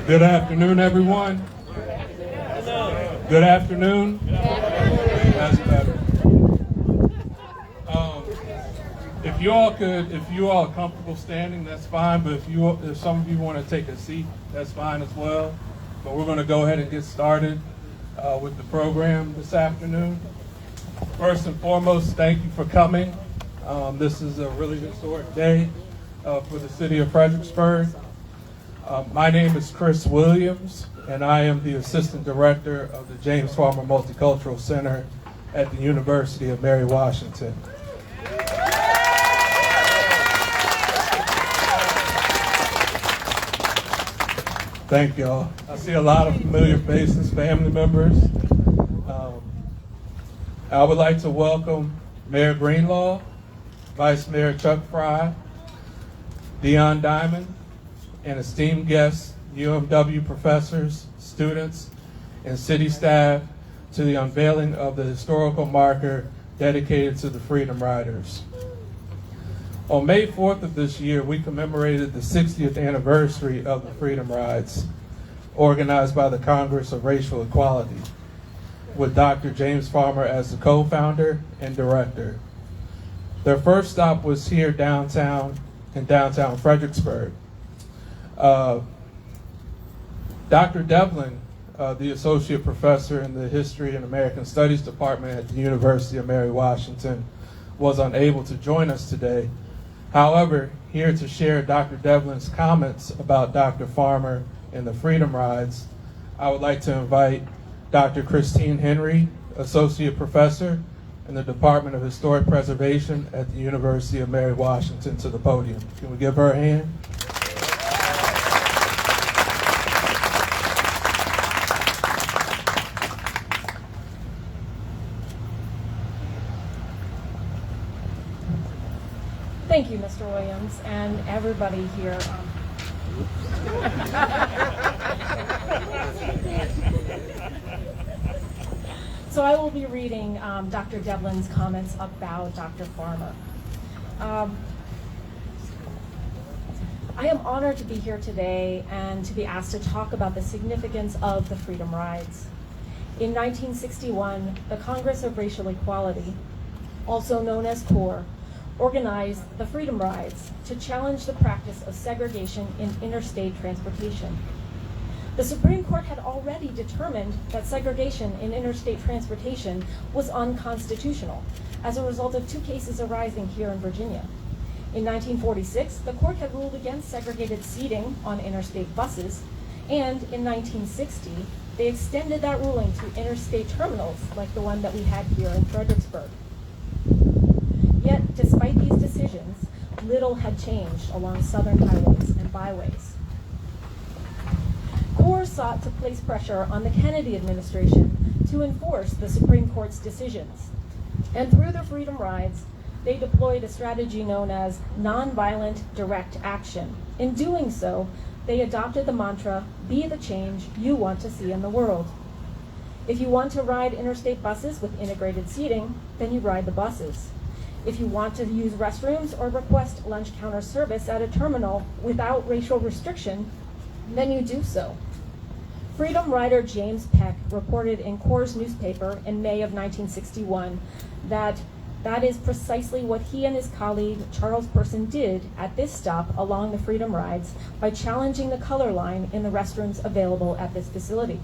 Good afternoon, everyone. Good afternoon. That's better. If you all are comfortable standing, that's fine. But if some of you want to take a seat, that's fine as well. But we're going to go ahead and get started with the program this afternoon. First and foremost, thank you for coming. This is a really historic day for the City of Fredericksburg. My name is Chris Williams, and I am the Assistant Director of the James Farmer Multicultural Center at the University of Mary Washington. Thank y'all. I see a lot of familiar faces, family members. I would like to welcome Mayor Greenlaw, Vice Mayor Chuck Fry, Dion Diamond, and esteemed guests, UMW professors, students, and city staff to the unveiling of the historical marker dedicated to the Freedom Riders. On May 4th of this year, we commemorated the 60th anniversary of the Freedom Rides, organized by the Congress of Racial Equality, with Dr. James Farmer as the co-founder and director. Their first stop was here downtown, in downtown Fredericksburg. Dr. Devlin, the associate professor in the History and American Studies Department at the University of Mary Washington, was unable to join us today. However, here to share Dr. Devlin's comments about Dr. Farmer and the Freedom Rides, I would like to invite Dr. Christine Henry, associate professor in the Department of Historic Preservation at the University of Mary Washington, to the podium. Can we give her a hand? Thank you, Mr. Williams, and everybody here. So I will be reading Dr. Devlin's comments about Dr. Farmer. I am honored to be here today and to be asked to talk about the significance of the Freedom Rides. In 1961, the Congress of Racial Equality, also known as CORE, organized the Freedom Rides to challenge the practice of segregation in interstate transportation. The Supreme Court had already determined that segregation in interstate transportation was unconstitutional as a result of two cases arising here in Virginia. In 1946, the court had ruled against segregated seating on interstate buses, and in 1960, they extended that ruling to interstate terminals like the one that we had here in Fredericksburg. Yet, despite these decisions, little had changed along southern highways and byways. CORE sought to place pressure on the Kennedy administration to enforce the Supreme Court's decisions. And through the Freedom Rides, they deployed a strategy known as nonviolent direct action. In doing so, they adopted the mantra, "Be the change you want to see in the world." If you want to ride interstate buses with integrated seating, then you ride the buses. If you want to use restrooms or request lunch counter service at a terminal without racial restriction, then you do so. Freedom Rider James Peck reported in CORE's newspaper in May of 1961 that is precisely what he and his colleague Charles Person did at this stop along the Freedom Rides by challenging the color line in the restrooms available at this facility.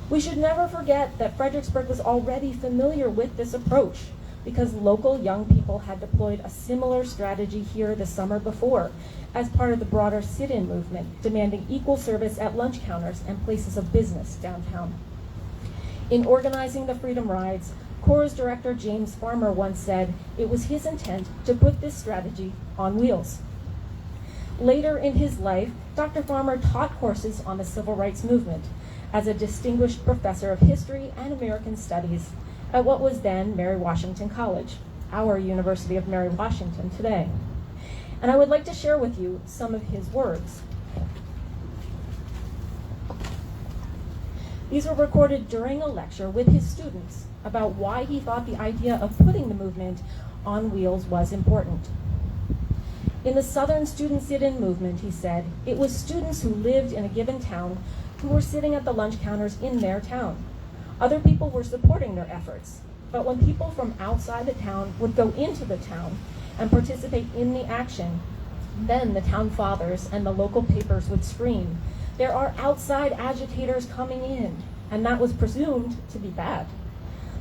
We should never forget that Fredericksburg was already familiar with this approach, because local young people had deployed a similar strategy here the summer before as part of the broader sit-in movement, demanding equal service at lunch counters and places of business downtown. In organizing the Freedom Rides, CORE's director James Farmer once said it was his intent to put this strategy on wheels. Later in his life, Dr. Farmer taught courses on the civil rights movement as a distinguished professor of history and American studies at what was then Mary Washington College, our University of Mary Washington today. And I would like to share with you some of his words. These were recorded during a lecture with his students about why he thought the idea of putting the movement on wheels was important. In the Southern Student Sit-In movement, he said, it was students who lived in a given town who were sitting at the lunch counters in their town. Other people were supporting their efforts, but when people from outside the town would go into the town and participate in the action, then the town fathers and the local papers would scream, "There are outside agitators coming in," and that was presumed to be bad.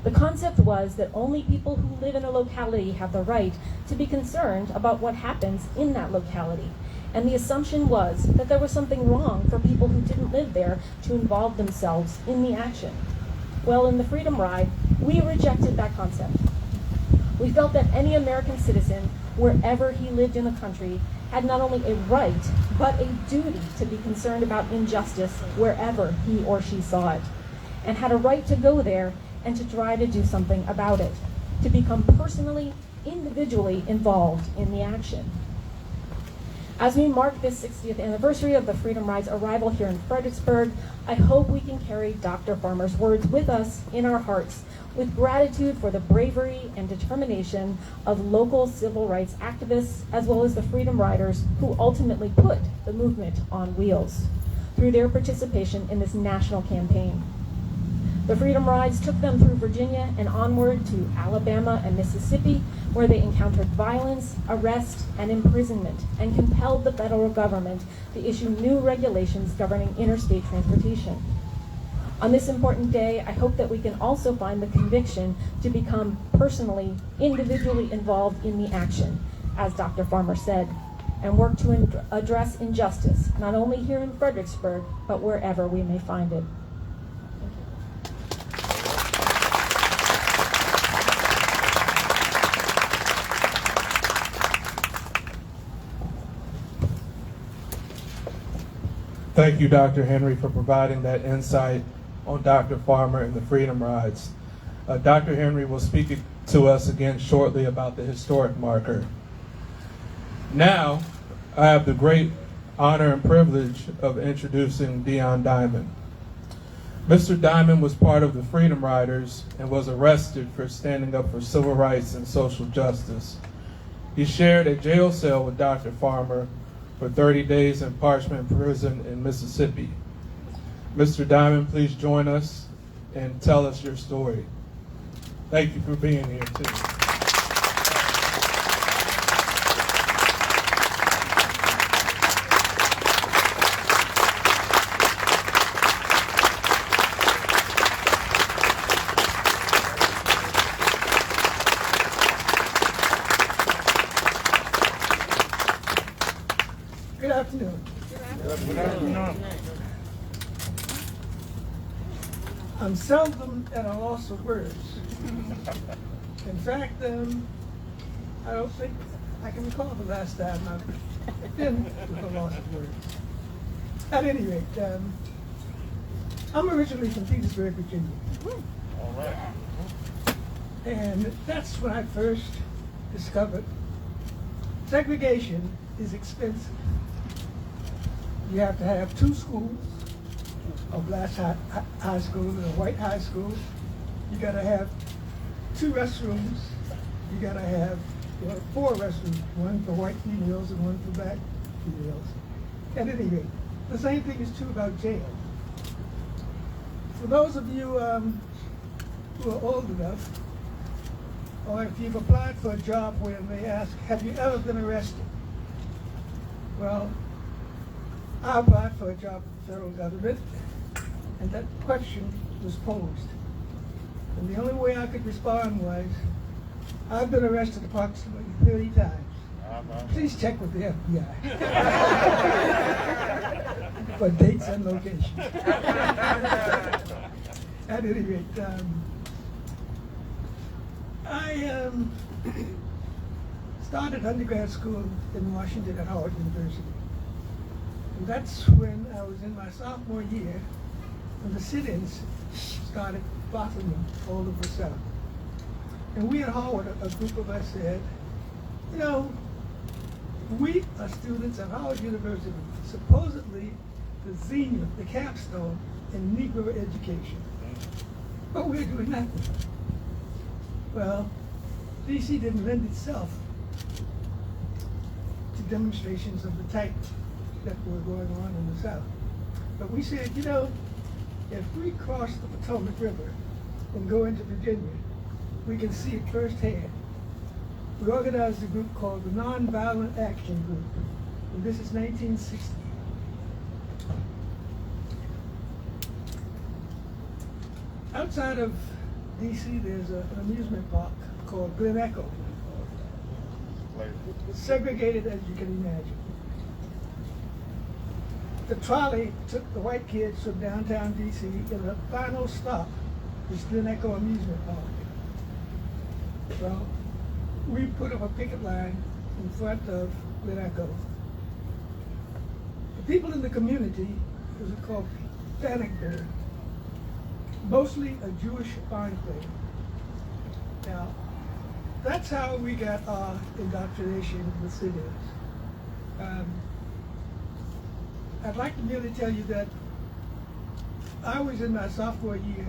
The concept was that only people who live in a locality have the right to be concerned about what happens in that locality. And the assumption was that there was something wrong for people who didn't live there to involve themselves in the action. Well, in the Freedom Ride, we rejected that concept. We felt that any American citizen, wherever he lived in the country, had not only a right, but a duty to be concerned about injustice wherever he or she saw it, and had a right to go there and to try to do something about it, to become personally, individually involved in the action. As we mark this 60th anniversary of the Freedom Ride's arrival here in Fredericksburg, I hope we can carry Dr. Farmer's words with us in our hearts, with gratitude for the bravery and determination of local civil rights activists, as well as the Freedom Riders who ultimately put the movement on wheels through their participation in this national campaign. The Freedom Rides took them through Virginia and onward to Alabama and Mississippi, where they encountered violence, arrest, and imprisonment, and compelled the federal government to issue new regulations governing interstate transportation. On this important day, I hope that we can also find the conviction to become personally, individually involved in the action, as Dr. Farmer said, and work to address injustice, not only here in Fredericksburg, but wherever we may find it. Thank you, Dr. Henry, for providing that insight on Dr. Farmer and the Freedom Rides. Dr. Henry will speak to us again shortly about the historic marker. Now, I have the great honor and privilege of introducing Dion Diamond. Mr. Diamond was part of the Freedom Riders and was arrested for standing up for civil rights and social justice. He shared a jail cell with Dr. Farmer for 30 days in Parchment Prison in Mississippi. Mr. Diamond, please join us and tell us your story. Thank you for being here too. Good afternoon. Good afternoon. I'm seldom at a loss of words. In fact, I don't think I can recall the last time I've been with a loss of words. At any rate, I'm originally from Petersburg, Virginia. All right. And that's when I first discovered segregation is expensive. You have to have two schools, a black high school and a white high school. You gotta have two restrooms. You gotta have four restrooms, one for white females and one for black females. At any rate, the same thing is true about jail. For those of you who are old enough, or if you've applied for a job where they ask, have you ever been arrested? Well, I applied for a job with the federal government, and that question was posed. And the only way I could respond was, I've been arrested approximately 30 times. Please check with the FBI for dates and locations. At any rate, I started undergrad school in Washington at Howard University. And that's when I was in my sophomore year, when the sit-ins started blossoming all over the South. And we at Howard, a group of us said, you know, we are students at Howard University, supposedly the zenith, the capstone in Negro education. But we're doing nothing. Well, DC didn't lend itself to demonstrations of the type that were going on in the South. But we said, you know, if we cross the Potomac River and go into Virginia, we can see it firsthand. We organized a group called the Nonviolent Action Group, and this is 1960. Outside of DC, there's an amusement park called Glen Echo. Segregated as you can imagine. The trolley took the white kids from downtown DC, and the final stop was Glen Echo Amusement Park. Well, we put up a picket line in front of Glen Echo. The people in the community, it was called Fredericksburg, mostly a Jewish enclave. Now, that's how we got our indoctrination with cities. I'd like to merely tell you that I was in my sophomore year,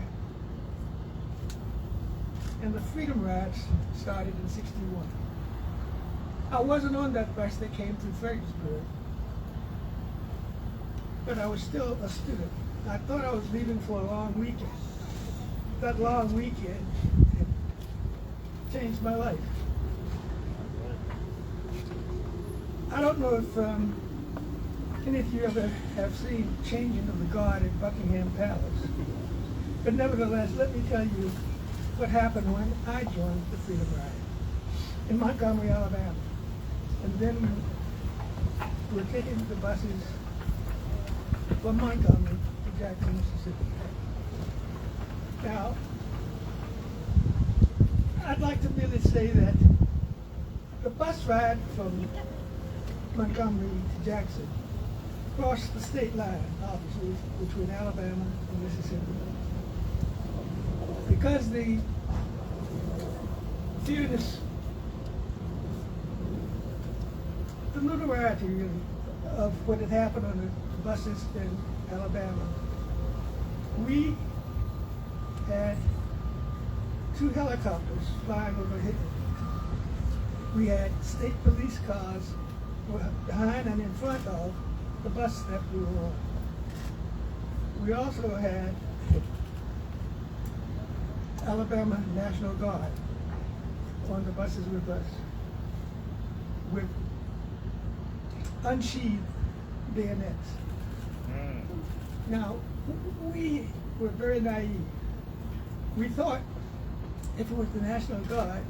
and the Freedom Rides started in '61. I wasn't on that bus that came through Fredericksburg, but I was still a student. I thought I was leaving for a long weekend. That long weekend changed my life. I don't know if any of you ever have seen Changing of the Guard at Buckingham Palace, but nevertheless, let me tell you what happened when I joined the Freedom Ride in Montgomery, Alabama. And then we were taking the buses from Montgomery to Jackson, Mississippi. Now, I'd like to merely say that the bus ride from Montgomery to Jackson crossed the state line, obviously, between Alabama and Mississippi. Because the fearless, the notoriety really of what had happened on the buses in Alabama, we had 2 helicopters flying overhead. We had state police cars behind and in front of the bus that we were on. We also had Alabama National Guard on the buses with us, with unsheathed bayonets. Now, we were very naive. We thought if it was the National Guard,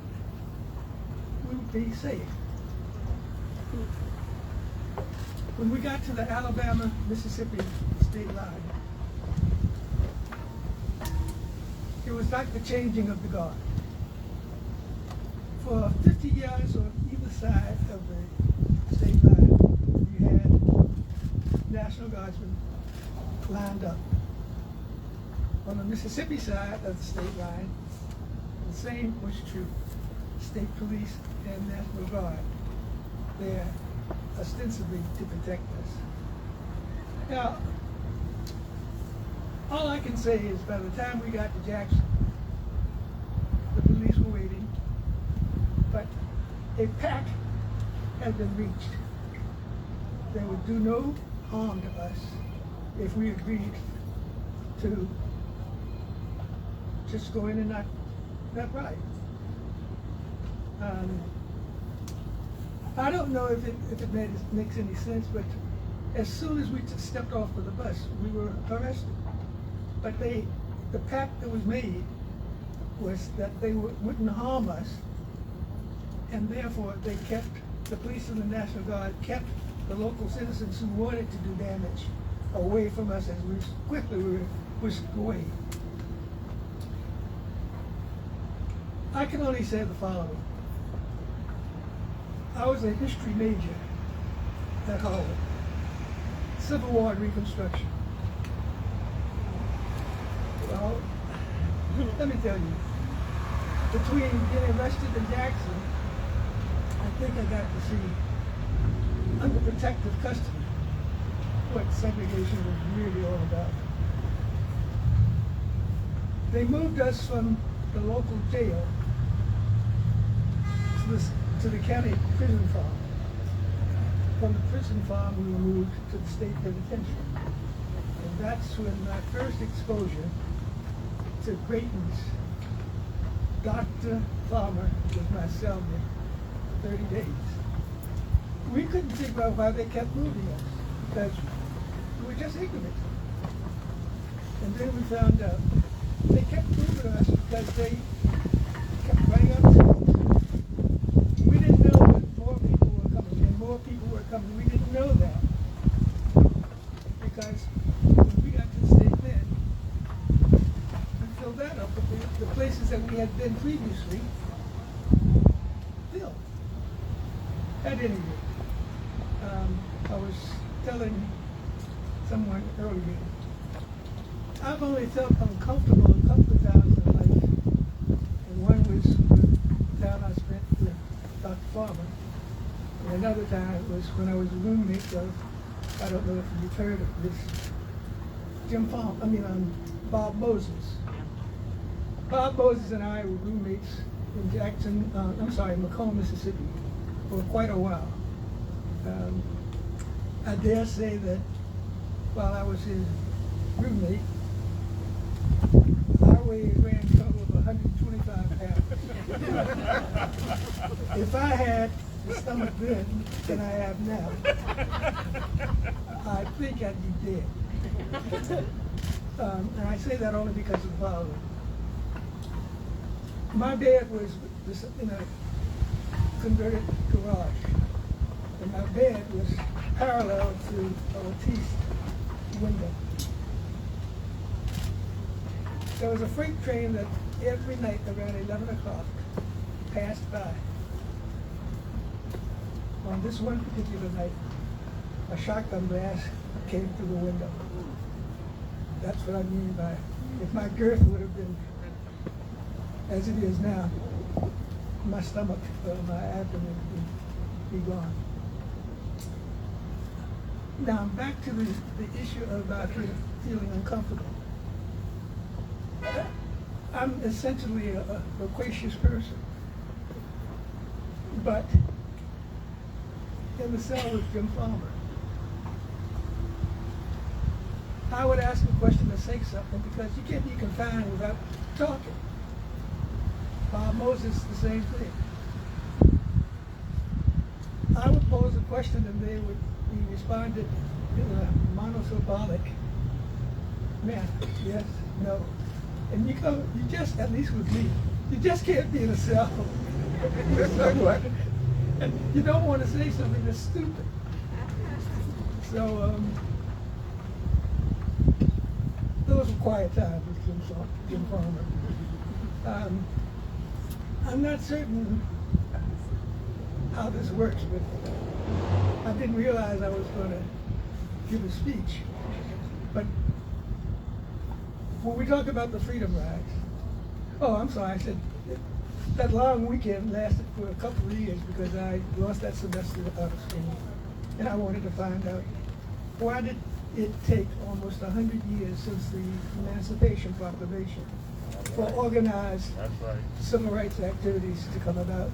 we would be safe. When we got to the Alabama-Mississippi state line, it was like the changing of the guard. For 50 yards on either side of the state line, you had National Guardsmen lined up. On the Mississippi side of the state line, the same was true. State police and National Guard there ostensibly to protect us. Now, all I can say is by the time we got to Jackson, the police were waiting, but a pact had been reached. They would do no harm to us if we agreed to just go in and not ride. I don't know if it makes any sense, but as soon as we stepped off of the bus, we were arrested. But the pact that was made was that they wouldn't harm us, and therefore they kept, the police and the National Guard kept the local citizens who wanted to do damage away from us as we quickly were whisked away. I can only say the following. I was a history major at Harvard, Civil War and Reconstruction. Well, let me tell you, between getting arrested in Jackson, I think I got to see under protective custody what segregation was really all about. They moved us from the local jail to the county prison farm. from the prison farm, we were moved to the state penitentiary. And that's when my first exposure to Grayton's Dr. Farmer was my cellmate for 30 days. We couldn't figure out why they kept moving us, because we were just ignorant. And then we found out they kept moving us because they kept running up to us. We didn't know that more people were coming, and more people were coming. We didn't know that, because when we got to the state then, we filled that up, but the places that we had been previously filled. At any rate, I was telling someone earlier, I've only felt uncomfortable a couple of times in life, and one was the time I spent with Dr. Farmer, and another time was when I was a roommate of, I don't know if you've heard of this, Bob Moses. Bob Moses and I were roommates in Macomb, Mississippi, for quite a while. I dare say that while I was his roommate, I weighed a grand total of 125 pounds. If I had the stomach then than I have now, I think I'd be dead. And I say that only because of the following. My bed was in a converted garage, and my bed was parallel to a lattice window. There was a freight train that every night around 11 o'clock passed by. On this one particular night, a shotgun blast came through the window. That's what I mean by, if my girth would have been as it is now, my stomach, my abdomen would be gone. Now I'm back to the issue about feeling uncomfortable. I'm essentially a loquacious person, but in the cell with Jim Farmer, I would ask a question to say something because you can't be confined without talking. Bob Moses, the same thing. I would pose a question and they would be responded in a monosyllabic manner. Yes, no. And you just, at least with me, you just can't be in a cell. And you don't want to say something that's stupid. So, those were quiet times with Jim Farmer. I'm not certain how this works, but I didn't realize I was going to give a speech. But when we talk about the Freedom Rides, I said that long weekend lasted for a couple of years because I lost that semester out of school. And I wanted to find out, why did it take almost 100 years since the Emancipation Proclamation for organized civil rights activities to come about?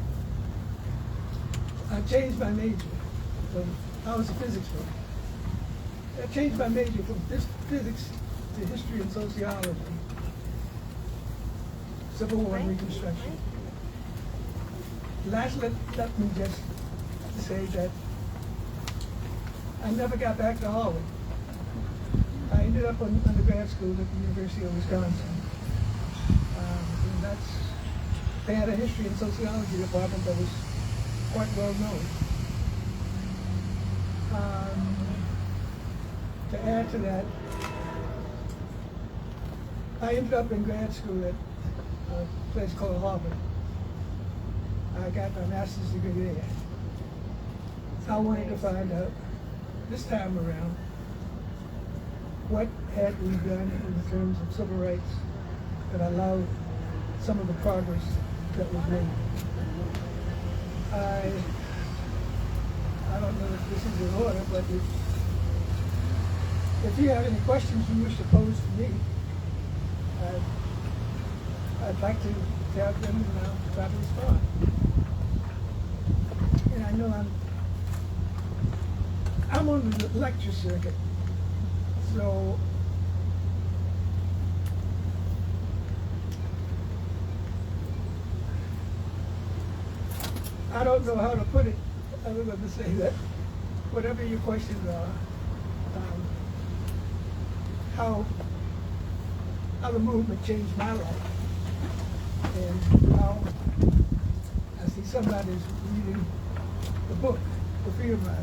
I changed my major. I was a physics major. I changed my major from physics to history and sociology, Civil War and Reconstruction. Last, let me just say that I never got back to Harvard. I ended up on undergrad school at the University of Wisconsin. And they had a history and sociology department that was quite well known. To add to that, I ended up in grad school at a place called Harvard. I got my master's degree there. I wanted to find out, this time around, what had we done in terms of civil rights that allowed some of the progress that was made. I don't know if this is in order, but if you have any questions you wish to pose to me, I'd like to have them and I'll try to respond. And I know I'm I'm on the lecture circuit, so I don't know how to put it other than to say that whatever your questions are, how the movement changed my life, and how I see somebody's reading the book, The Freedom Riders.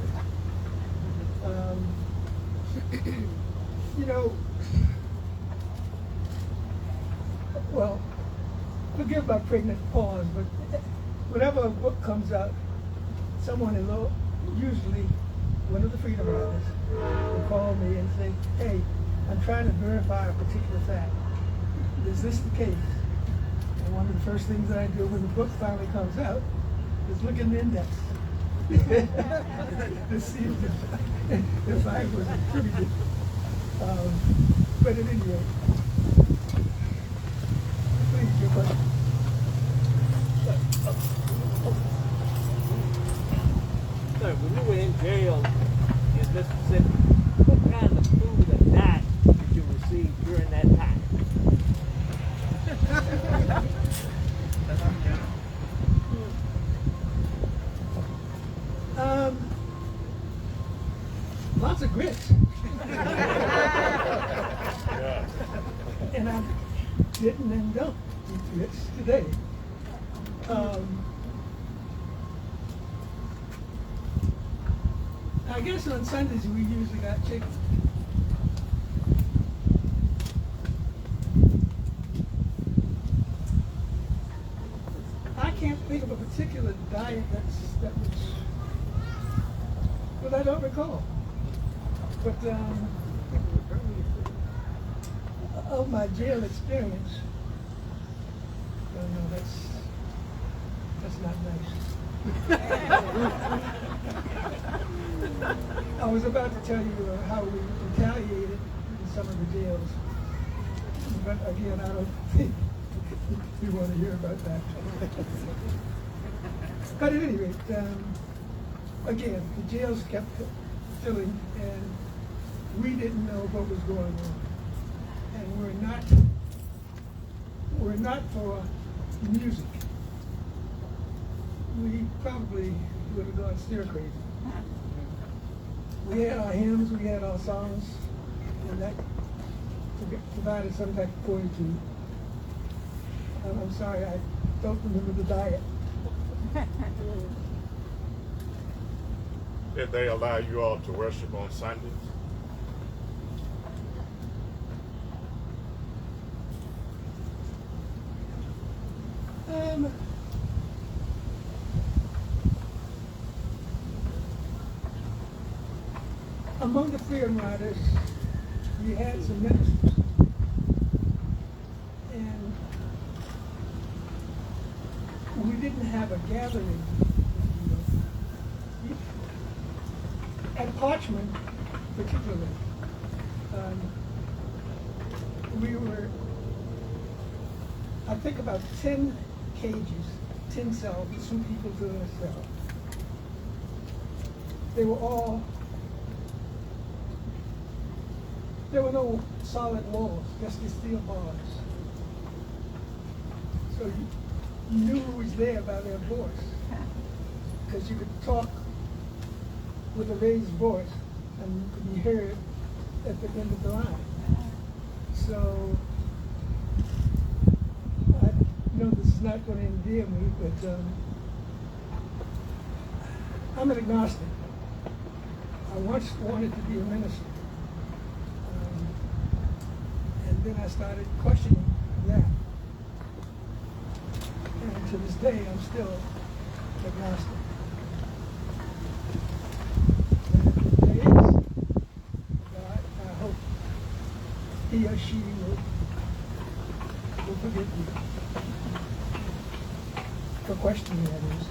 You know, well, forgive my pregnant pause, but whenever a book comes out, someone in law, usually one of the Freedom Riders, will call me and say, hey, I'm trying to verify a particular fact. Is this the case? And one of the first things that I do when the book finally comes out is look in the index to see if I was attributed. But at any rate, please, your question. Sir, when you were in jail in Mississippi, what kind of food and diet did you receive during that time? Lots of grits. And I didn't end up with grits today. I guess on Sundays we usually got chicken. I can't think of a particular diet that was, but I don't recall. But of my jail experience, no, that's not nice. I was about to tell you how we retaliated in some of the jails, but again, I don't think you want to hear about that. But at any rate, again, the jails kept filling, and we didn't know what was going on, and we're not for music. We probably would have gone stir crazy. We had our hymns, we had our songs, and that provided some type of fortitude. I'm sorry, I don't remember the diet. Did they allow you all to worship on Sundays? Among the Freedom Riders, we had some ministers, and we didn't have a gathering. At Parchment, particularly, we were, I think, about 10 cages, 10 cells, 2 people to a cell. They were all, there were no solid walls, just the steel bars. So you knew who was there by their voice, because you could talk with a raised voice and you could be heard at the end of the line. So, I know this is not going to endear me, but I'm an agnostic. I once wanted to be a minister. And then I started questioning that. And to this day, I'm still agnostic. I hope he or she will forgive me for questioning that is.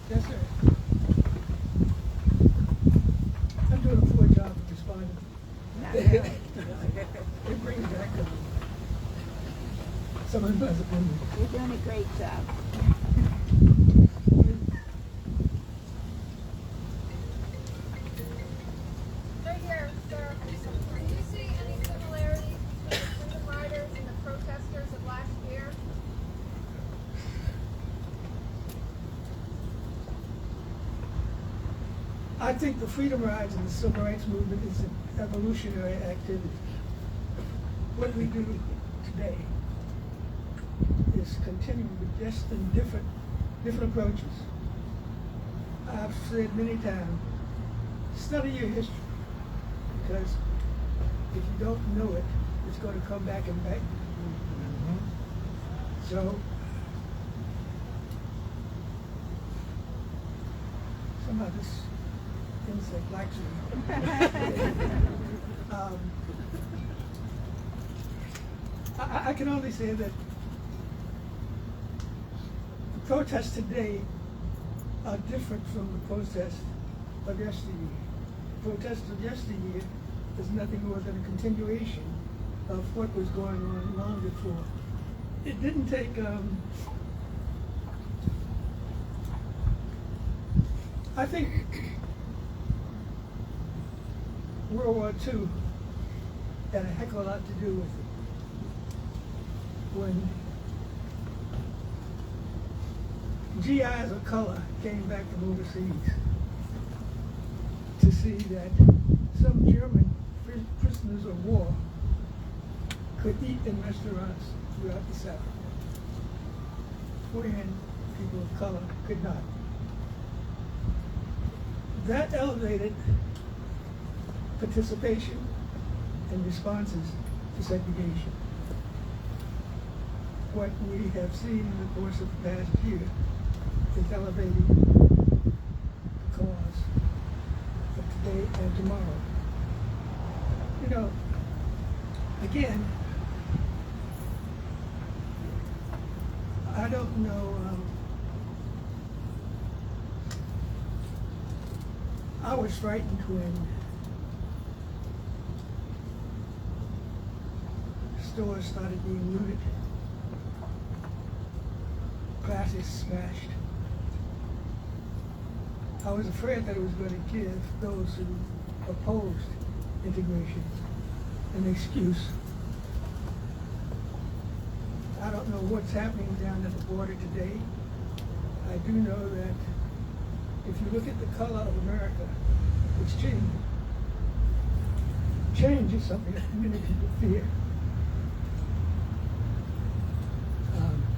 Yes, sir. I'm doing a poor job of responding. It brings back some unpleasant memories. You're doing a great job. I think the freedom rides and the civil rights movement is an evolutionary activity. What we do today is continuing with just in different approaches. I've said many times, study your history, because if you don't know it, it's going to come back and bite you. So, somehow this insect likes me. I can only say that the protests today are different from the protests of yesteryear. The protests of yesteryear is nothing more than a continuation of what was going on long before. It didn't take I think World War II had a heck of a lot to do with it. When GIs of color came back from overseas to see that some German prisoners of war could eat in restaurants throughout the South, wherein people of color could not. That elevated participation and responses to segregation. What we have seen in the course of the past year is elevating the cause of today and tomorrow. You know, again, I don't know, I was frightened when stores started being looted, classes smashed. I was afraid that it was going to give those who opposed integration an excuse. I don't know what's happening down at the border today. I do know that if you look at the color of America, it's changing. Change is something that many people fear.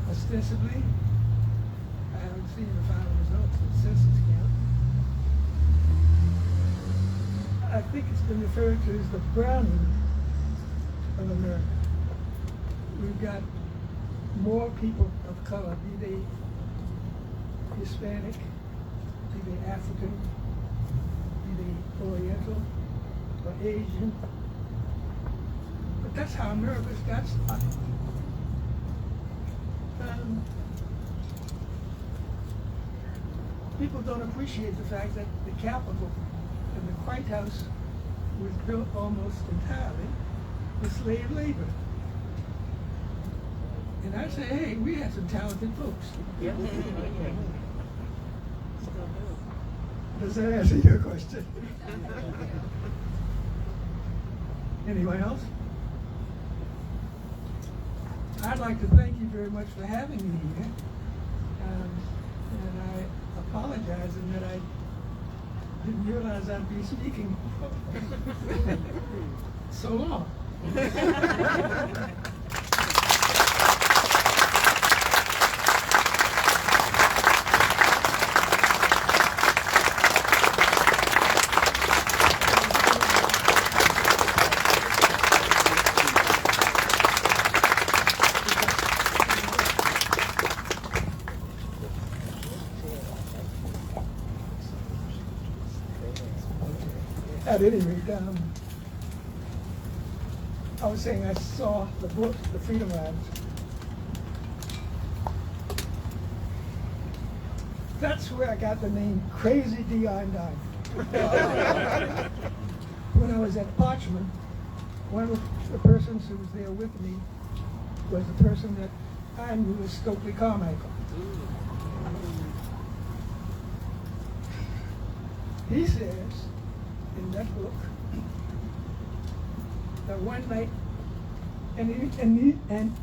Ostensibly, I haven't seen the final results of the census count. I think it's been referred to as the browning of America. We've got more people of color, be they Hispanic, be they African, be they Oriental or Asian. But that's how America's got started. People don't appreciate the fact that the Capitol and the White House was built almost entirely with slave labor. And I say, hey, we had some talented folks. Yeah. Does that answer your question? Anyone else? I'd like to thank you very much for having me here. And I apologize in that I didn't realize I'd be speaking so long. At any rate, I was saying I saw the book, The Freedom Rides. That's where I got the name Crazy Dion Diamond. When I was at Parchman, one of the persons who was there with me was the person that I knew as Stokely Carmichael. He says in that book that one night an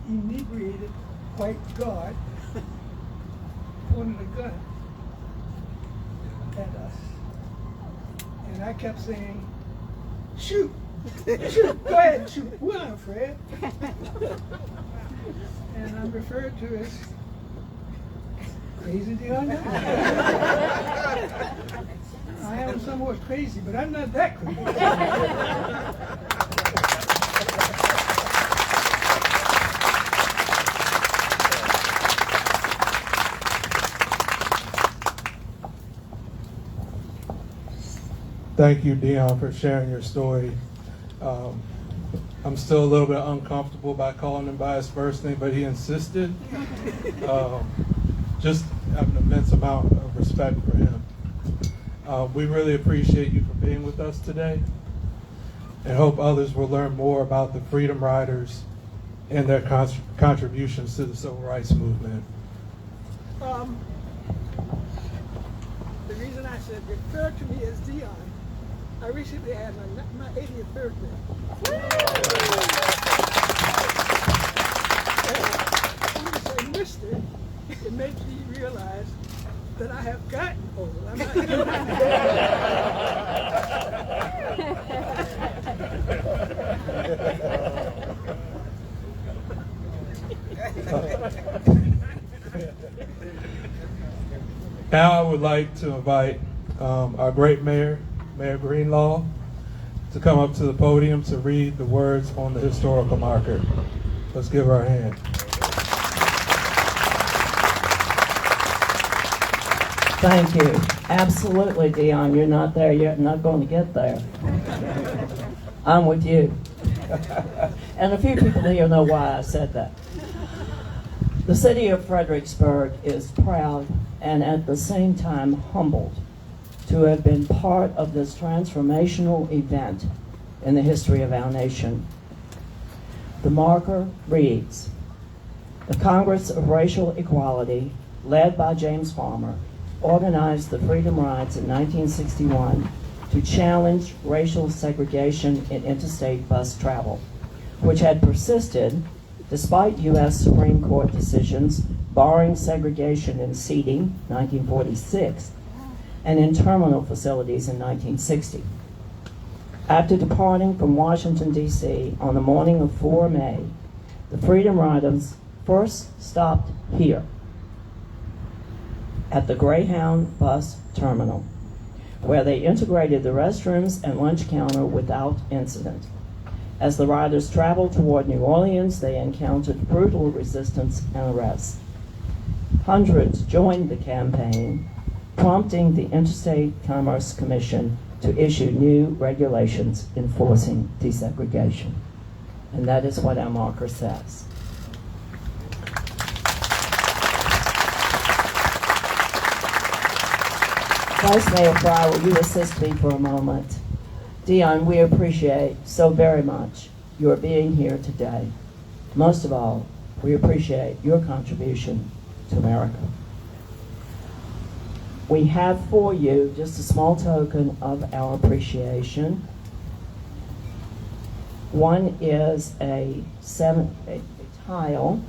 inebriated white guard pointed a gun at us and I kept saying, shoot, shoot, go ahead and shoot. We're not afraid. And I'm referred to as Crazy Dion Diamond. I am somewhat crazy, but I'm not that crazy. Thank you, Dion, for sharing your story. I'm still a little bit uncomfortable by calling him by his first name, but he insisted. Just have an immense amount of respect for him. We really appreciate you for being with us today and hope others will learn more about the Freedom Riders and their contributions to the civil rights movement. The reason I said refer to me as Dion, I recently had my 80th birthday. And when you say mister, it makes me realize that I have gotten old. I'm not Now I would like to invite our great mayor, Mayor Greenlaw, to come up to the podium to read the words on the historical marker. Let's give her a hand. Thank you. Absolutely, Dion. You're not there yet. Not going to get there. I'm with you. And a few people here know why I said that. The city of Fredericksburg is proud and at the same time humbled to have been part of this transformational event in the history of our nation. The marker reads, "The Congress of Racial Equality, led by James Farmer, organized the Freedom Rides in 1961 to challenge racial segregation in interstate bus travel, which had persisted despite U.S. Supreme Court decisions barring segregation in seating, 1946, and in terminal facilities in 1960. After departing from Washington, D.C. on the morning of 4 May, the Freedom Riders first stopped here at the Greyhound Bus Terminal, where they integrated the restrooms and lunch counter without incident. As the riders traveled toward New Orleans, they encountered brutal resistance and arrest. Hundreds joined the campaign, prompting the Interstate Commerce Commission to issue new regulations enforcing desegregation. And that is what our marker says. Vice Mayor Fry, will you assist me for a moment? Dion, we appreciate so very much your being here today. Most of all, we appreciate your contribution to America. We have for you just a small token of our appreciation. One is a tile,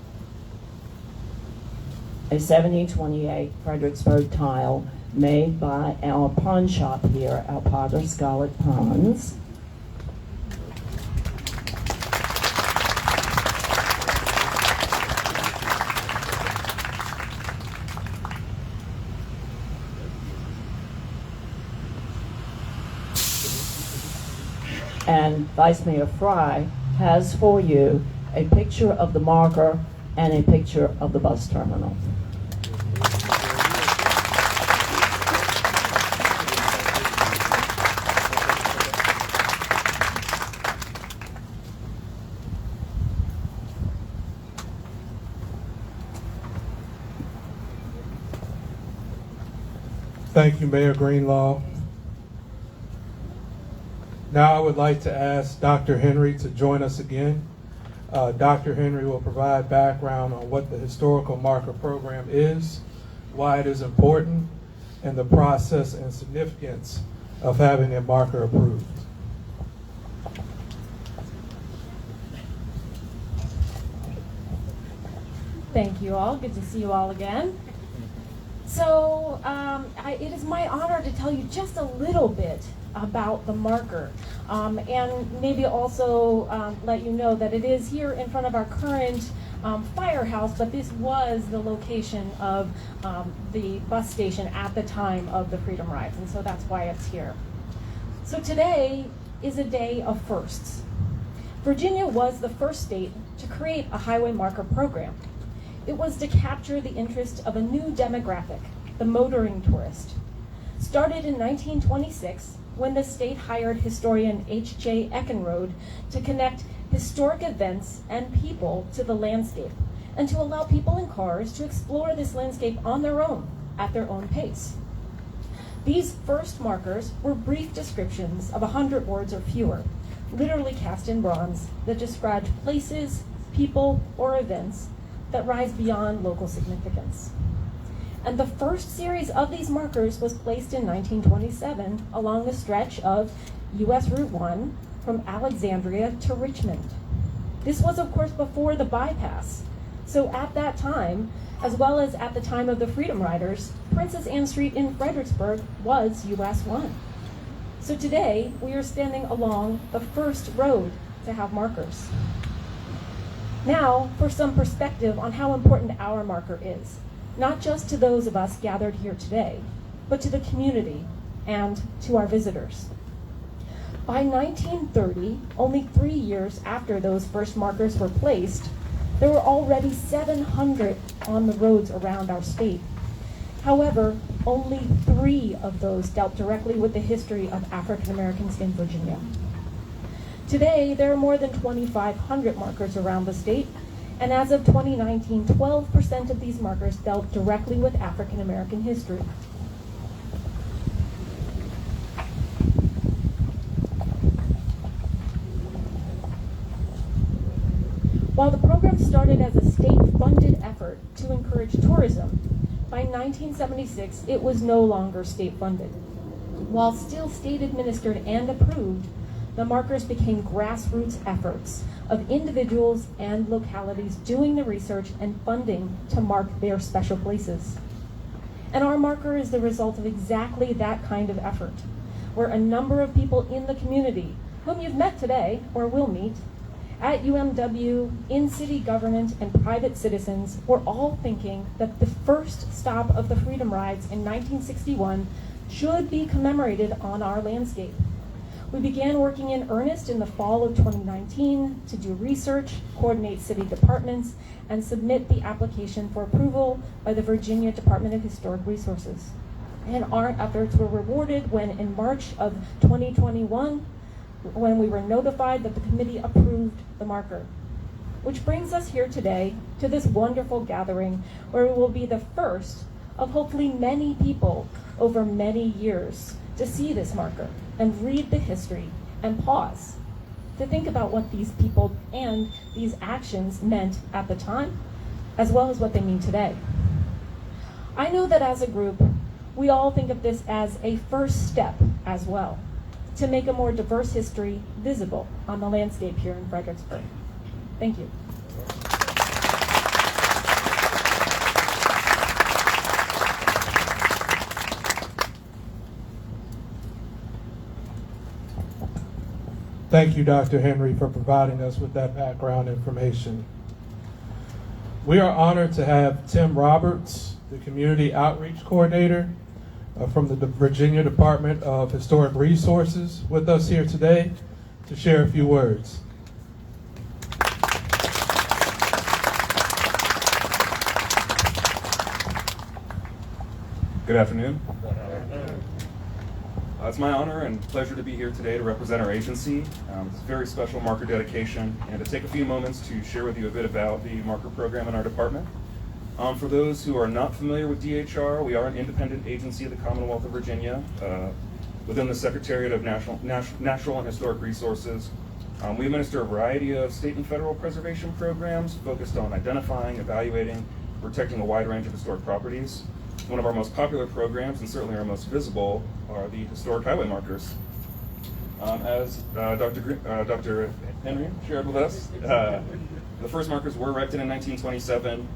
a 1728 Fredericksburg tile made by our pawn shop here, our Potter Scarlet Pawns. And Vice Mayor Fry has for you a picture of the marker and a picture of the bus terminal. Thank you, Mayor Greenlaw. Now I would like to ask Dr. Henry to join us again. Dr. Henry will provide background on what the Historical Marker Program is, why it is important, and the process and significance of having a marker approved. Thank you all. Good to see you all again. So it is my honor to tell you just a little bit about the marker. And maybe also let you know that it is here in front of our current firehouse, but this was the location of the bus station at the time of the Freedom Rides, and so that's why it's here. So today is a day of firsts. Virginia was the first state to create a highway marker program. It was to capture the interest of a new demographic, the motoring tourist. Started in 1926, when the state hired historian H.J. Eckenrode to connect historic events and people to the landscape, and to allow people in cars to explore this landscape on their own, at their own pace. These first markers were brief descriptions of 100 words or fewer, literally cast in bronze, that described places, people, or events that rise beyond local significance. And the first series of these markers was placed in 1927 along the stretch of US Route 1 from Alexandria to Richmond. This was, of course, before the bypass. So at that time, as well as at the time of the Freedom Riders, Princess Anne Street in Fredericksburg was US 1. So today, we are standing along the first road to have markers. Now, for some perspective on how important our marker is, not just to those of us gathered here today, but to the community and to our visitors. By 1930, only 3 years after those first markers were placed, there were already 700 on the roads around our state. However, only 3 of those dealt directly with the history of African Americans in Virginia. Today, there are more than 2,500 markers around the state, and as of 2019, 12% of these markers dealt directly with African American history. While the program started as a state-funded effort to encourage tourism, by 1976, it was no longer state-funded. While still state-administered and approved, the markers became grassroots efforts of individuals and localities doing the research and funding to mark their special places. And our marker is the result of exactly that kind of effort, where a number of people in the community, whom you've met today or will meet, at UMW, in city government, and private citizens, were all thinking that the first stop of the Freedom Rides in 1961 should be commemorated on our landscape. We began working in earnest in the fall of 2019 to do research, coordinate city departments, and submit the application for approval by the Virginia Department of Historic Resources. And our efforts were rewarded when in March of 2021, when we were notified that the committee approved the marker. Which brings us here today to this wonderful gathering where we will be the first of hopefully many people over many years to see this marker and read the history and pause to think about what these people and these actions meant at the time, as well as what they mean today. I know that as a group, we all think of this as a first step as well, to make a more diverse history visible on the landscape here in Fredericksburg. Thank you. Thank you, Dr. Henry, for providing us with that background information. We are honored to have Tim Roberts, the Community Outreach Coordinator from the Virginia Department of Historic Resources, with us here today to share a few words. Good afternoon. It's my honor and pleasure to be here today to represent our agency. It's a very special marker dedication, and to take a few moments to share with you a bit about the marker program in our department. For those who are not familiar with DHR, we are an independent agency of the Commonwealth of Virginia within the Secretariat of Natural and Historic Resources. We administer a variety of state and federal preservation programs focused on identifying, evaluating, protecting a wide range of historic properties. One of our most popular programs, and certainly our most visible, are the historic highway markers. As Dr. Henry shared with us, the first markers were erected in 1927.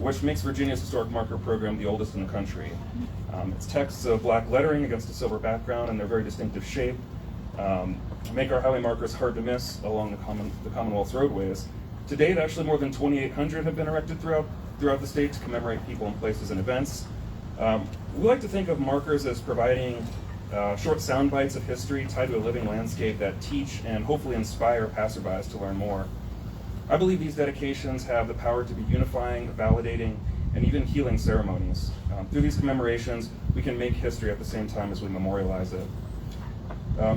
which makes Virginia's historic marker program the oldest in the country. Its texts of black lettering against a silver background and their very distinctive shape make our highway markers hard to miss along the Commonwealth's roadways. To date, actually more than 2,800 have been erected throughout the state to commemorate people and places and events. We like to think of markers as providing short sound bites of history tied to a living landscape that teach and hopefully inspire passerbys to learn more. I believe these dedications have the power to be unifying, validating, and even healing ceremonies. Through these commemorations, we can make history at the same time as we memorialize it.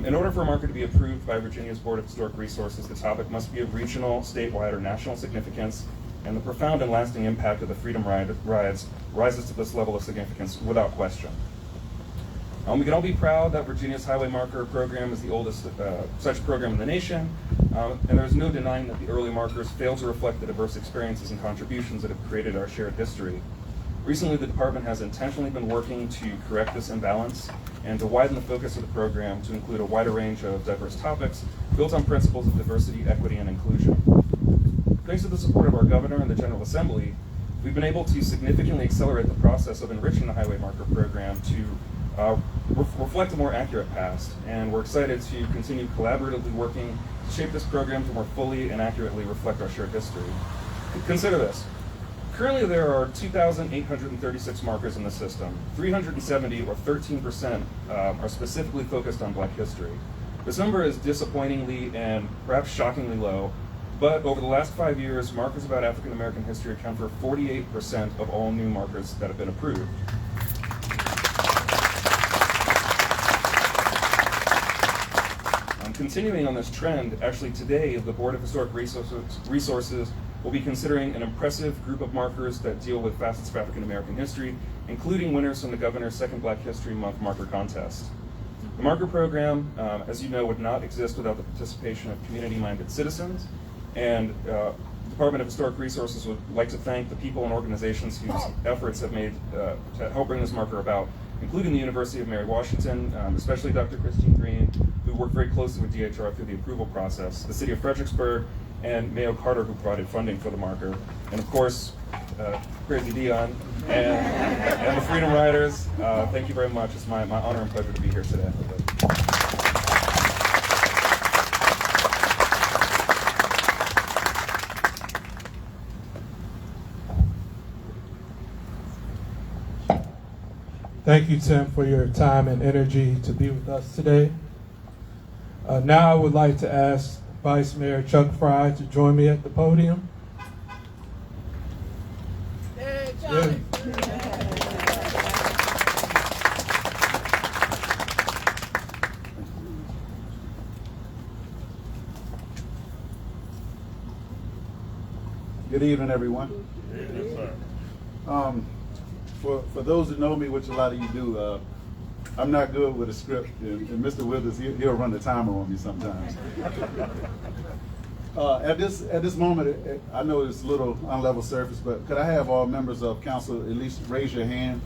In order for a marker to be approved by Virginia's Board of Historic Resources, the topic must be of regional, statewide, or national significance, and the profound and lasting impact of the Freedom Rides rises to this level of significance without question. We can all be proud that Virginia's Highway Marker Program is the oldest such program in the nation, and there's no denying that the early markers fail to reflect the diverse experiences and contributions that have created our shared history. Recently, the department has intentionally been working to correct this imbalance and to widen the focus of the program to include a wider range of diverse topics built on principles of diversity, equity, and inclusion. Thanks to the support of our governor and the General Assembly, we've been able to significantly accelerate the process of enriching the Highway Marker Program to reflect a more accurate past, and we're excited to continue collaboratively working to shape this program to more fully and accurately reflect our shared history. Consider this. Currently, there are 2,836 markers in the system. 370, or 13%, are specifically focused on Black history. This number is disappointingly and perhaps shockingly low, but over the last 5 years, markers about African American history account for 48% of all new markers that have been approved. Continuing on this trend, actually today, the Board of Historic Resources will be considering an impressive group of markers that deal with facets of African American history, including winners from the Governor's Second Black History Month marker contest. The marker program, as you know, would not exist without the participation of community-minded citizens, and the Department of Historic Resources would like to thank the people and organizations whose efforts have made to help bring this marker about, including the University of Mary Washington, especially Dr. Christine Green, who worked very closely with DHR through the approval process, the City of Fredericksburg, and Mayo Carter, who provided funding for the marker, and of course, Crazy Dion, and the Freedom Riders. Thank you very much. It's my honor and pleasure to be here today. Thank you, Tim, for your time and energy to be with us today. Now I would like to ask Vice Mayor Chuck Fry to join me at the podium. Hey, Johnny. Good evening, everyone. Yes, sir. For those that know me, which a lot of you do, I'm not good with a script, and Mr. Withers, he'll run the timer on me sometimes. At this moment, I know it's a little unlevel surface, but could I have all members of council at least raise your hands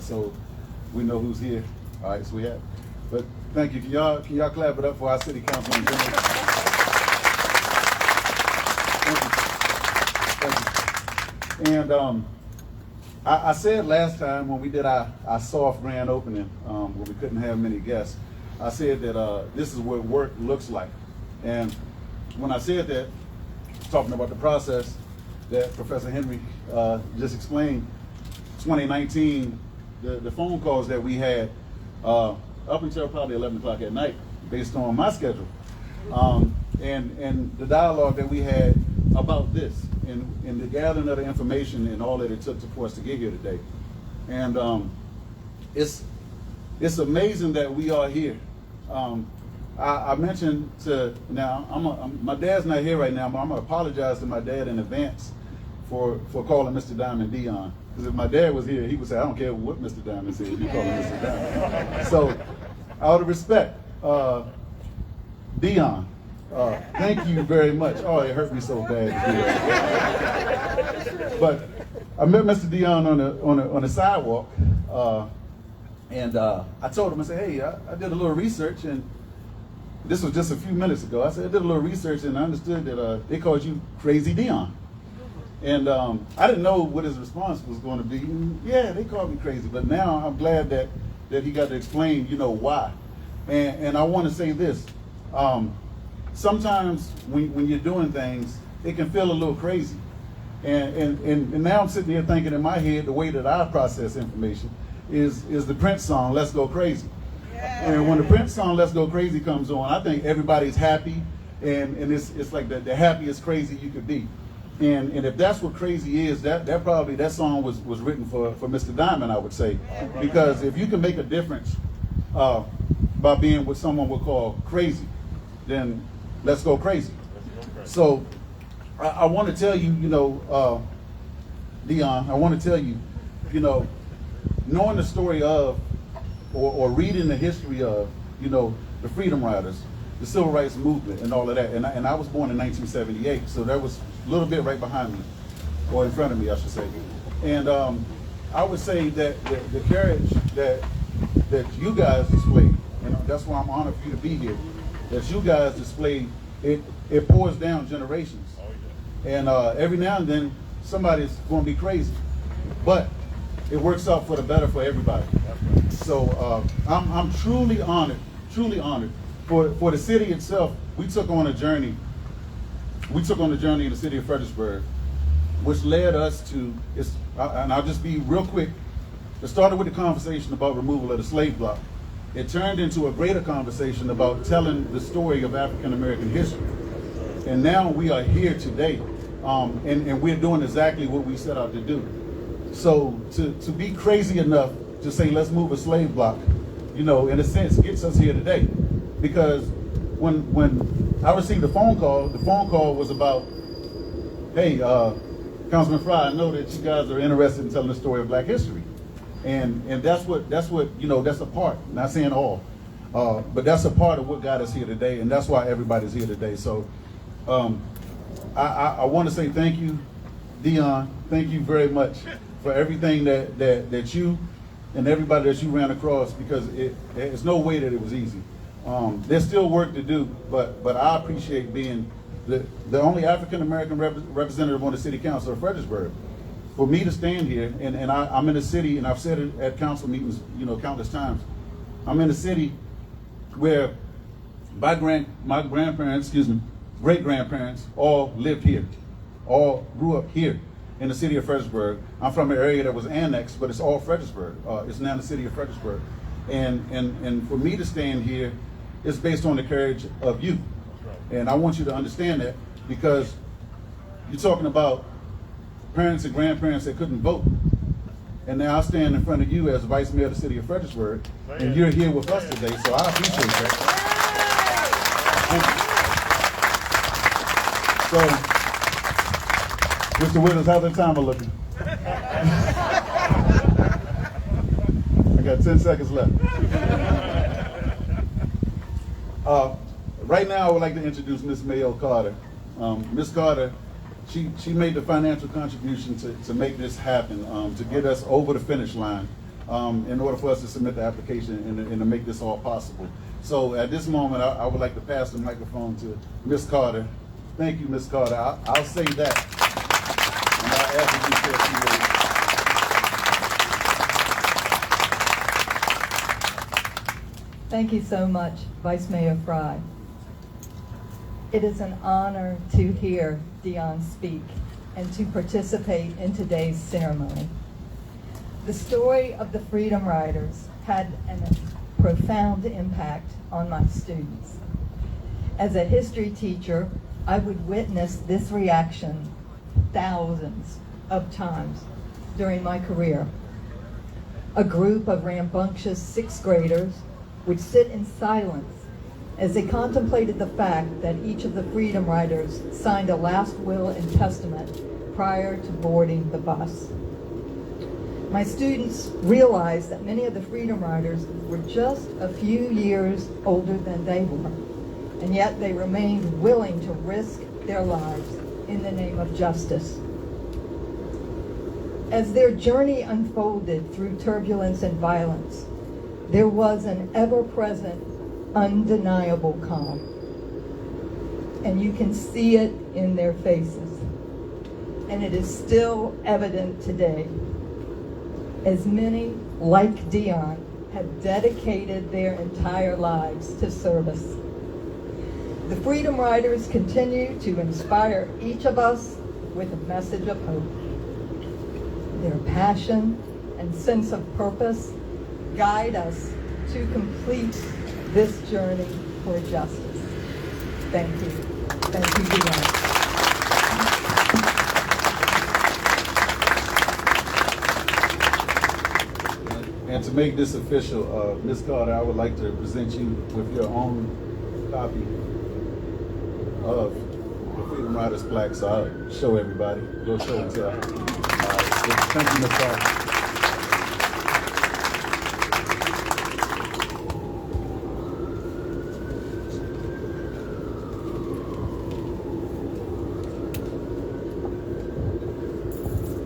so we know who's here? All right, so we have. But thank you. Can y'all clap it up for our city council in general? Thank you. And I said last time when we did our soft grand opening, where we couldn't have many guests, I said that this is what work looks like. And when I said that, talking about the process that Professor Henry just explained, 2019, the phone calls that we had up until probably 11 o'clock at night, based on my schedule, and the dialogue that we had about this, and the gathering of the information and all that it took for us to get here today. And it's amazing that we are here. I mentioned my dad's not here right now, but I'm gonna apologize to my dad in advance for calling Mr. Diamond Dion. Because if my dad was here, he would say, I don't care what Mr. Diamond said, you call him Mr. Diamond. So, out of respect, Dion, thank you very much. Oh, it hurt me so bad to do that. But I met Mr. Dion on the sidewalk, and I told him, I said, hey, I did a little research, and this was just a few minutes ago. I said, I did a little research, and I understood that they called you Crazy Dion. And I didn't know what his response was going to be. Yeah, they called me crazy, but now I'm glad that he got to explain, why. And I want to say this. Sometimes when you're doing things, it can feel a little crazy. And now I'm sitting here thinking in my head, the way that I process information is the Prince song, Let's Go Crazy. And when the Prince song, Let's Go Crazy comes on, I think everybody's happy, and it's like the happiest crazy you could be. And if that's what crazy is, that song was written for Mr. Diamond, I would say. Because if you can make a difference by being what someone would call crazy, then let's go crazy. So I want to tell you, Dion, I want to tell you, knowing the story of, or reading the history of, the Freedom Riders, the Civil Rights Movement, and all of that. And I was born in 1978, so that was a little bit right behind me, or in front of me, I should say. And I would say that the courage that you guys displayed, and that's why I'm honored for you to be here, that you guys displayed, it pours down generations. And every now and then, somebody's going to be crazy. But it works out for the better for everybody. So I'm truly honored. For the city itself, we took on a journey. We took on the journey in the city of Fredericksburg, which led us to, and I'll just be real quick, it started with a conversation about removal of the slave block. It turned into a greater conversation about telling the story of African American history. And now we are here today, and we're doing exactly what we set out to do. So to be crazy enough to say, let's move a slave block, in a sense, gets us here today. Because when I received the phone call was about, hey, Councilman Fry, I know that you guys are interested in telling the story of Black history. And that's what, that's a part, not saying all, but that's a part of what got us here today, and that's why everybody's here today. So I want to say thank you, Dion. Thank you very much for everything that you and everybody that you ran across, because there's no way that it was easy. There's still work to do, but I appreciate being the only African American representative on the City Council of Fredericksburg. For me to stand here, and I'm in a city, and I've said it at council meetings, countless times. I'm in a city where my grandparents, great-grandparents, all lived here, all grew up here in the city of Fredericksburg. I'm from an area that was annexed, but it's all Fredericksburg. It's now the city of Fredericksburg. And for me to stand here is based on the courage of you. And I want you to understand that, because you're talking about parents and grandparents that couldn't vote. And now I stand in front of you as Vice Mayor of the City of Fredericksburg, and you're here with us today, so I appreciate that. So, Mr. Withers, how's the timer looking? I got 10 seconds left. Right now, I would like to introduce Ms. Mayo Carter. Ms. Carter, she made the financial contribution to make this happen, to get us over the finish line, in order for us to submit the application and to make this all possible. So at this moment, I would like to pass the microphone to Ms. Carter. Thank you, Ms. Carter. I'll say that. And I'll ask that you say a few words. Thank you so much, Vice Mayor Fry. It is an honor to hear Dion speak and to participate in today's ceremony. The story of the Freedom Riders had a profound impact on my students. As a history teacher, I would witness this reaction thousands of times during my career. A group of rambunctious sixth graders would sit in silence as they contemplated the fact that each of the Freedom Riders signed a last will and testament prior to boarding the bus. My students realized that many of the Freedom Riders were just a few years older than they were, and yet they remained willing to risk their lives in the name of justice. As their journey unfolded through turbulence and violence, there was an ever-present, undeniable calm. And you can see it in their faces. and it is still evident today, as many, like Dion, have dedicated their entire lives to service. The Freedom Riders continue to inspire each of us with a message of hope. Their passion and sense of purpose guide us to complete this journey for justice. Thank you. Thank you, Dion. And to make this official, Ms. Carter, I would like to present you with your own copy of the Freedom Riders plaque. So I'll show everybody. Go show and tell. Thank you, Ms. Carter.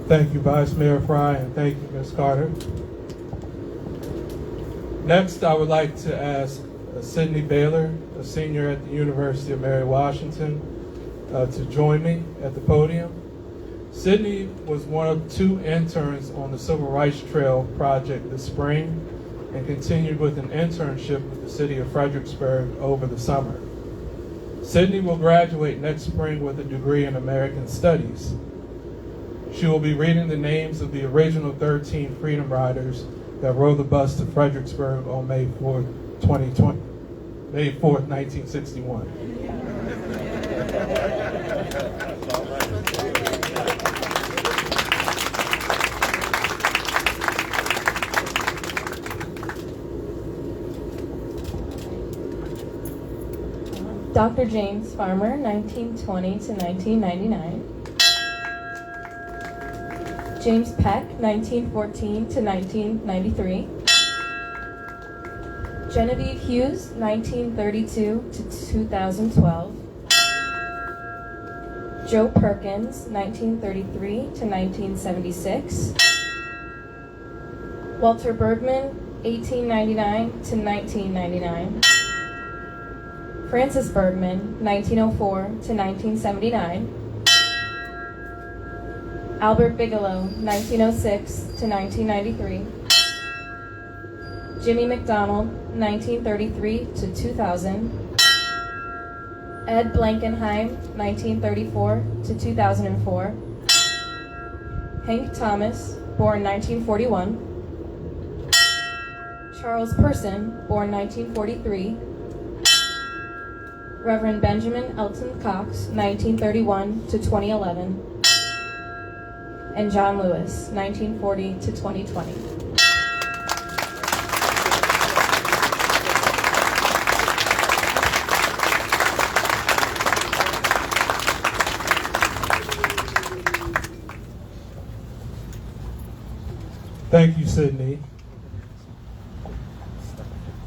Thank you, Vice Mayor Fry, and thank you, Ms. Carter. Next, I would like to ask Sydney Baylor, a senior at the University of Mary Washington, to join me at the podium. Sydney was one of 2 interns on the Civil Rights Trail project this spring and continued with an internship with the City of Fredericksburg over the summer. Sydney will graduate next spring with a degree in American Studies. She will be reading the names of the original 13 Freedom Riders that rode the bus to Fredericksburg on May 4th, 1961. Dr. James Farmer, 1920 to 1999. James Peck, 1914 to 1993. Genevieve Hughes, 1932 to 2012. Joe Perkins, 1933 to 1976. Walter Bergman, 1899 to 1999. Francis Bergman, 1904 to 1979. Albert Bigelow, 1906 to 1993. Jimmy McDonald, 1933 to 2000. Ed Blankenheim, 1934 to 2004. Hank Thomas, born 1941. Charles Person, born 1943. Reverend Benjamin Elton Cox, 1931 to 2011. And John Lewis, 1940 to 2020. Thank you, Sydney.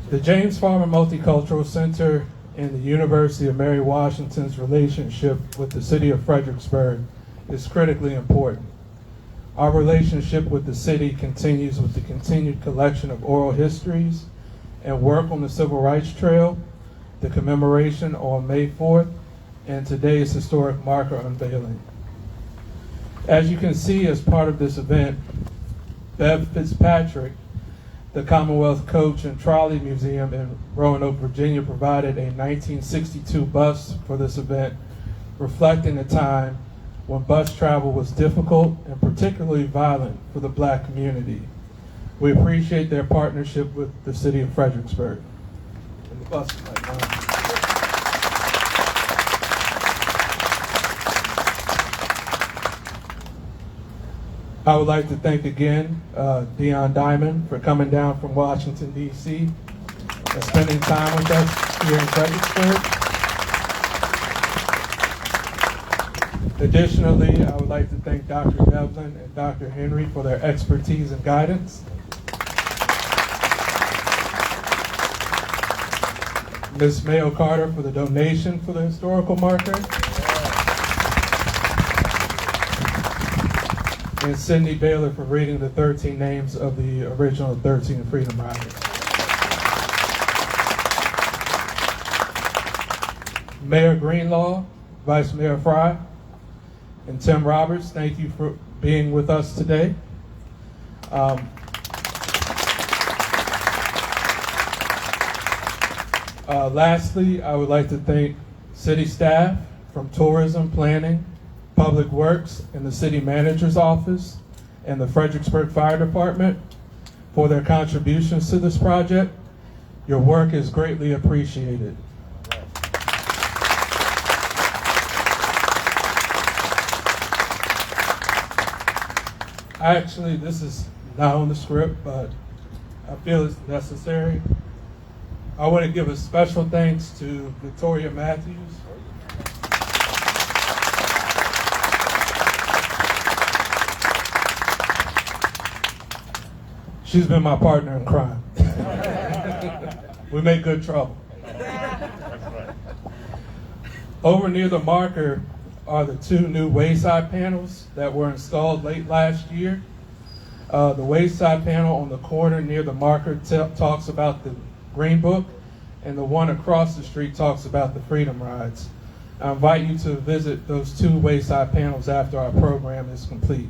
The James Farmer Multicultural Center and the University of Mary Washington's relationship with the City of Fredericksburg is critically important. Our relationship with the city continues with the continued collection of oral histories and work on the Civil Rights Trail, the commemoration on May 4th, and today's historic marker unveiling. As you can see, as part of this event, Bev Fitzpatrick, the Commonwealth Coach and Trolley Museum in Roanoke, Virginia, provided a 1962 bus for this event, reflecting a time when bus travel was difficult and particularly violent for the Black community. We appreciate their partnership with the City of Fredericksburg. And the bus is like, I would like to thank again Dion Diamond for coming down from Washington, D.C. and spending time with us here in Fredericksburg. Additionally, I would like to thank Dr. Devlin and Dr. Henry for their expertise and guidance. Ms. Mayo Carter for the donation for the historical marker. And Sydney Baylor for reading the 13 names of the original 13 Freedom Riders. Mayor Greenlaw, Vice Mayor Fry, And Tim Roberts, thank you for being with us today. Lastly, I would like to thank city staff from tourism, planning, public works, and the city manager's office, and the Fredericksburg Fire Department for their contributions to this project. Your work is greatly appreciated. Actually, this is not on the script, but I feel it's necessary. I want to give a special thanks to Victoria Matthews. She's been my partner in crime. We make good trouble. Over near the marker are the 2 new wayside panels that were installed late last year. The wayside panel on the corner near the marker talks about the Green Book, and the one across the street talks about the Freedom Rides. I invite you to visit those 2 wayside panels after our program is complete.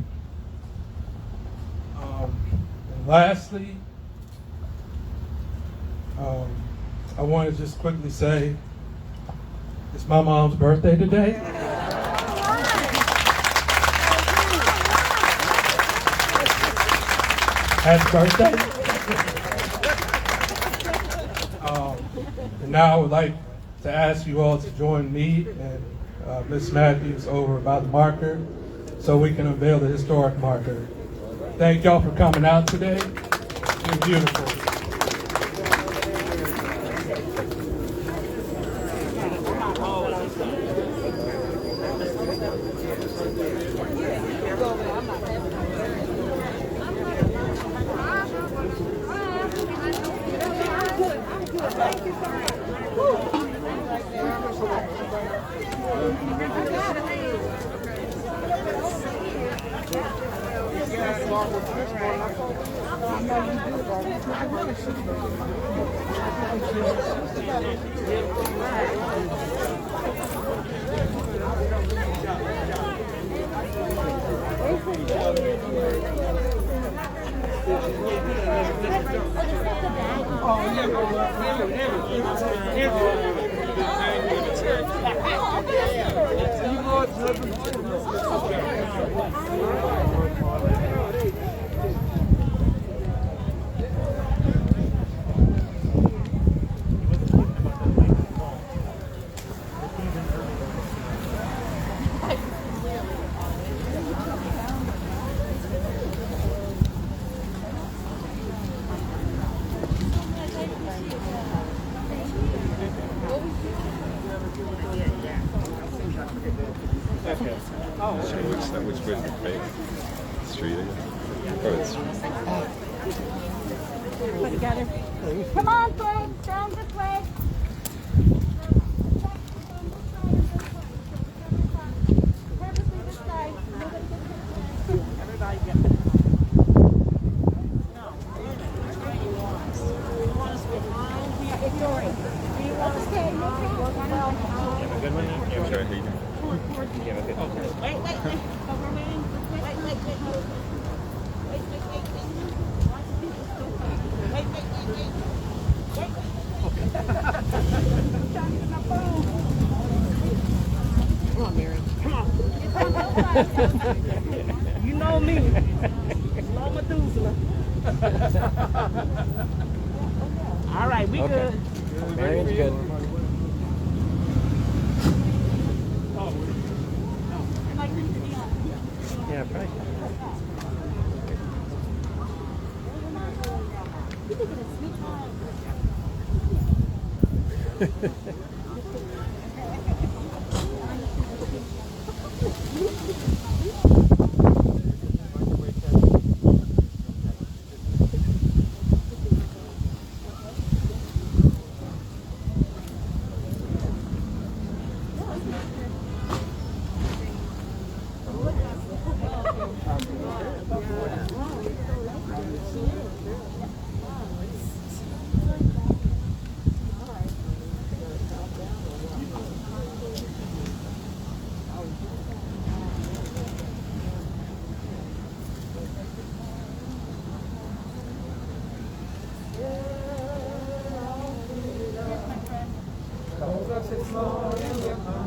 And lastly, I want to just quickly say it's my mom's birthday today. Happy birthday. And now I would like to ask you all to join me and Ms. Matthews over about the marker so we can unveil the historic marker. Thank y'all for coming out today. You're beautiful. Which way is the face? Street, I guess. Oh, it's Put together. Come on, folks, down this way. Purposely this side. Everybody get it. No. You want us behind here? Ignoring. Do you want us to stay? No problem. You have a good one? Yeah, sure. How you doing? You have a good one. Wait. Over me. Wait. Come on, Mary. Come on. You know me. Slow Methuselah. All right, we good. Marion's good. Yeah, right. is more, and we're